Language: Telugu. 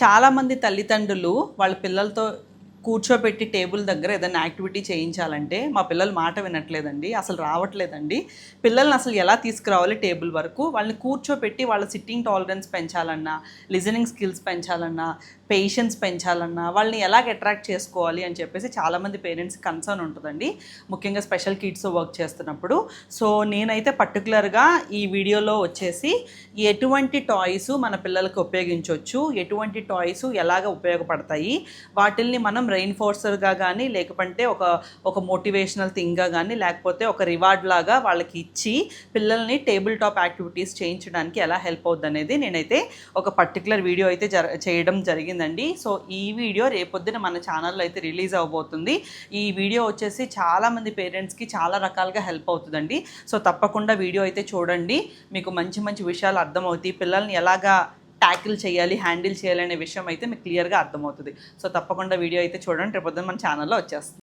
చాలామంది తల్లిదండ్రులు వాళ్ళ పిల్లలతో కూర్చోబెట్టి టేబుల్ దగ్గర ఏదైనా యాక్టివిటీ చేయించాలంటే మా పిల్లలు మాట వినట్లేదండి, అసలు రావట్లేదండి. పిల్లల్ని అసలు ఎలా తీసుకురావాలి టేబుల్ వరకు, వాళ్ళని కూర్చోబెట్టి వాళ్ళ సిట్టింగ్ టాలరెన్స్ పెంచాలన్నా, లిజనింగ్ స్కిల్స్ పెంచాలన్నా, పేషెన్స్ పెంచాలన్నా, వాళ్ళని ఎలాగ అట్రాక్ట్ చేసుకోవాలి అని చెప్పేసి చాలామంది పేరెంట్స్ కన్సర్న్ ఉంటుందండి, ముఖ్యంగా స్పెషల్ కిడ్స్ వర్క్ చేస్తున్నప్పుడు. సో నేనైతే పర్టికులర్గా ఈ వీడియోలో వచ్చేసి ఎటువంటి టాయ్స్ మన పిల్లలకు ఉపయోగించవచ్చు, ఎటువంటి టాయ్స్ ఎలాగ ఉపయోగపడతాయి, వాటిల్ని మనం రెయిన్ఫోర్సర్గా కానీ, లేకపోతే ఒక మోటివేషనల్ థింగ్గా కానీ, లేకపోతే ఒక రివార్డ్ లాగా వాళ్ళకి ఇచ్చి పిల్లల్ని టేబుల్ టాప్ యాక్టివిటీస్ చేయించడానికి ఎలా హెల్ప్ అవుద్ది అనేది నేనైతే ఒక పర్టికులర్ వీడియో అయితే చేయడం జరిగిందండి. సో ఈ వీడియో రేపొద్దున మన ఛానల్లో అయితే రిలీజ్ అవబోతుంది. ఈ వీడియో వచ్చేసి చాలామంది పేరెంట్స్కి చాలా రకాలుగా హెల్ప్ అవుతుందండి. సో తప్పకుండా వీడియో అయితే చూడండి, మీకు మంచి మంచి విషయాలు అర్థమవుతాయి. పిల్లల్ని ఎలాగా ట్యాకిల్ చేయాలి, హ్యాండిల్ చేయాలి అనే విషయం అయితే మీకు క్లియర్గా అర్థమవుతుంది. సో తప్పకుండా వీడియో అయితే చూడండి, రేపొద్దున మన ఛానల్లో వచ్చేస్తుంది.